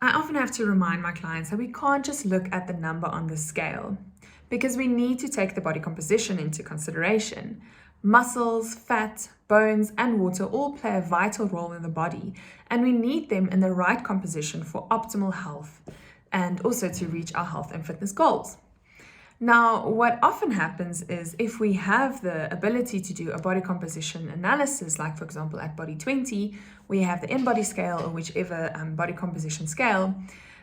I often have to remind my clients that we can't just look at the number on the scale because we need to take the body composition into consideration. Muscles, fat, bones, and water all play a vital role in the body, and we need them in the right composition for optimal health and also to reach our health and fitness goals. Now, what often happens is if we have the ability to do a body composition analysis, like for example at Body 20, we have the InBody scale or whichever body composition scale,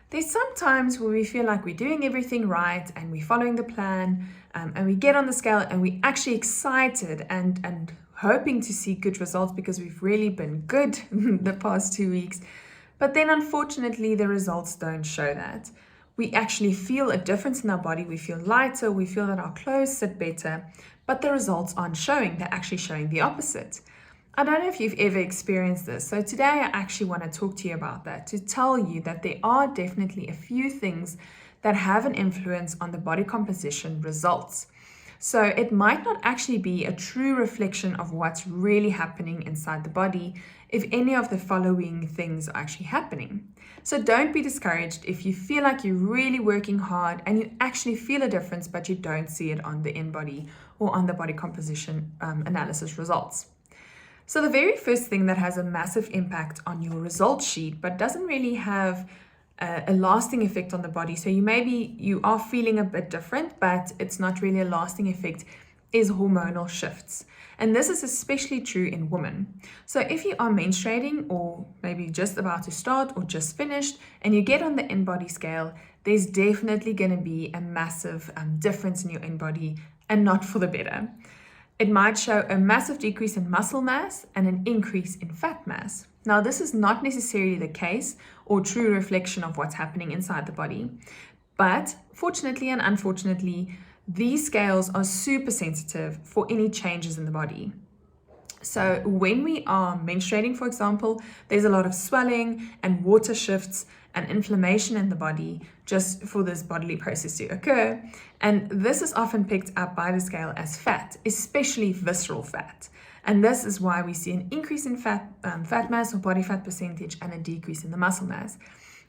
there's sometimes where we feel like we're doing everything right and we're following the plan, and we get on the scale and we're actually excited and hoping to see good results because we've really been good the past 2 weeks. But then unfortunately, the results don't show that. We actually feel a difference in our body. We feel lighter, we feel that our clothes sit better, but the results aren't showing. They're actually showing the opposite. I don't know if you've ever experienced this. So today I actually want to talk to you about that, to tell you that there are definitely a few things that have an influence on the body composition results. So it might not actually be a true reflection of what's really happening inside the body if any of the following things are actually happening. So don't be discouraged if you feel like you're really working hard and you actually feel a difference, but you don't see it on the InBody or on the body composition analysis results. So the very first thing that has a massive impact on your result sheet, but doesn't really have a lasting effect on the body. So you are feeling a bit different, but it's not really a lasting effect, is hormonal shifts. And this is especially true in women. So if you are menstruating or maybe just about to start or just finished and you get on the InBody scale, there's definitely going to be a massive difference in your InBody and not for the better. It might show a massive decrease in muscle mass and an increase in fat mass. Now, this is not necessarily the case or true reflection of what's happening inside the body, but fortunately and unfortunately, these scales are super sensitive for any changes in the body. So when we are menstruating, for example, there's a lot of swelling and water shifts and inflammation in the body just for this bodily process to occur. And this is often picked up by the scale as fat, especially visceral fat. And this is why we see an increase in fat mass or body fat percentage and a decrease in the muscle mass.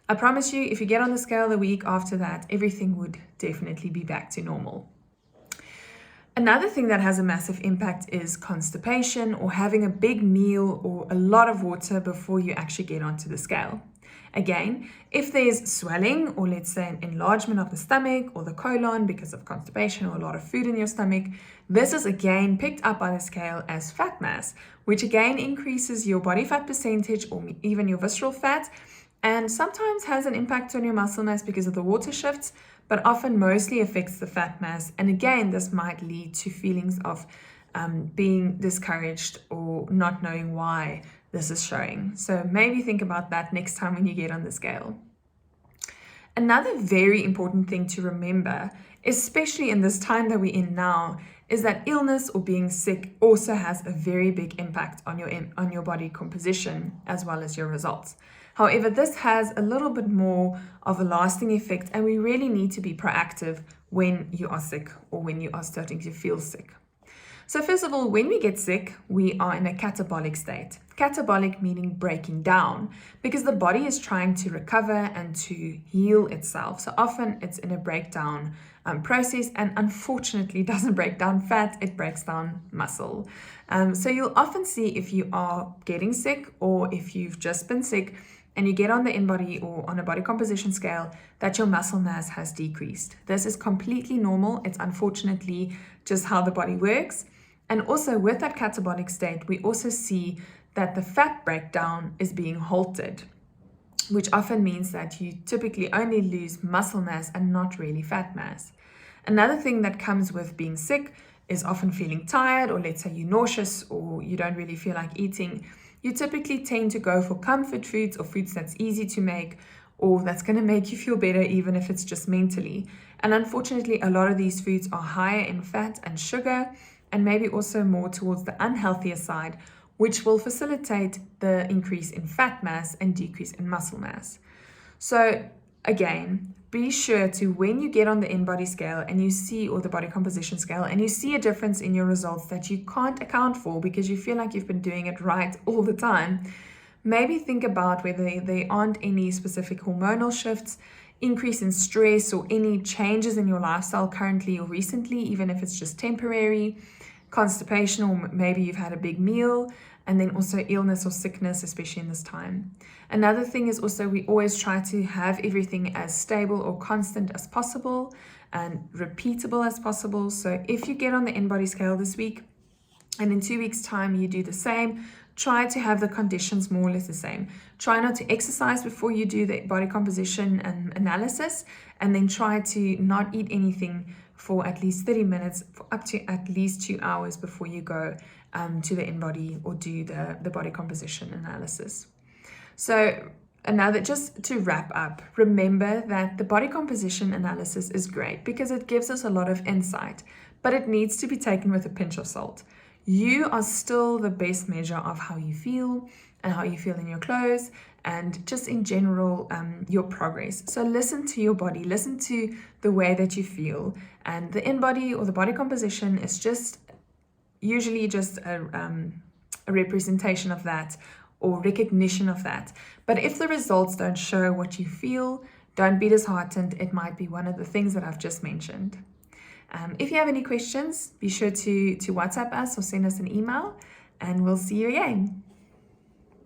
I promise you, if you get on the scale the week after that, everything would definitely be back to normal. Another thing that has a massive impact is constipation or having a big meal or a lot of water before you actually get onto the scale. Again, if there's swelling or let's say an enlargement of the stomach or the colon because of constipation or a lot of food in your stomach, this is again picked up by the scale as fat mass, which again increases your body fat percentage or even your visceral fat, and sometimes has an impact on your muscle mass because of the water shifts, but often mostly affects the fat mass. And again, this might lead to feelings of being discouraged or not knowing why this is showing. So maybe think about that next time when you get on the scale. Another very important thing to remember, especially in this time that we're in now, is that illness or being sick also has a very big impact on your body composition as well as your results. However, this has a little bit more of a lasting effect, and we really need to be proactive when you are sick or when you are starting to feel sick. So first of all, when we get sick, we are in a catabolic state. Catabolic meaning breaking down, because the body is trying to recover and to heal itself. So often it's in a breakdown process, and unfortunately doesn't break down fat, it breaks down muscle. So you'll often see if you are getting sick or if you've just been sick and you get on the InBody or on a body composition scale, that your muscle mass has decreased. This is completely normal. It's unfortunately just how the body works. And also with that catabolic state, we also see that the fat breakdown is being halted, which often means that you typically only lose muscle mass and not really fat mass. Another thing that comes with being sick is often feeling tired, or let's say you're nauseous or you don't really feel like eating. You typically tend to go for comfort foods or foods that's easy to make or that's going to make you feel better even if it's just mentally. And unfortunately, a lot of these foods are higher in fat and sugar, and maybe also more towards the unhealthier side, which will facilitate the increase in fat mass and decrease in muscle mass. So again, be sure to, when you get on the InBody scale and you see, or the body composition scale, and you see a difference in your results that you can't account for because you feel like you've been doing it right all the time, maybe think about whether there aren't any specific hormonal shifts, increase in stress, or any changes in your lifestyle currently or recently, even if it's just temporary, constipation, or maybe you've had a big meal, and then also illness or sickness, especially in this time. Another thing is also we always try to have everything as stable or constant as possible and repeatable as possible. So if you get on the InBody scale this week and in 2 weeks' time you do the same, try to have the conditions more or less the same. Try not to exercise before you do the body composition and analysis, and then try to not eat anything for at least 30 minutes, for up to at least 2 hours before you go to the InBody or do the body composition analysis. So just to wrap up, remember that the body composition analysis is great because it gives us a lot of insight, but it needs to be taken with a pinch of salt. You are still the best measure of how you feel and how you feel in your clothes and just in general your progress. So listen to your body, listen to the way that you feel, and the InBody or the body composition is just usually just a representation of that or recognition of that. But if the results don't show what you feel, don't be disheartened. It might be one of the things that I've just mentioned. If you have any questions, be sure to WhatsApp us or send us an email, and we'll see you again.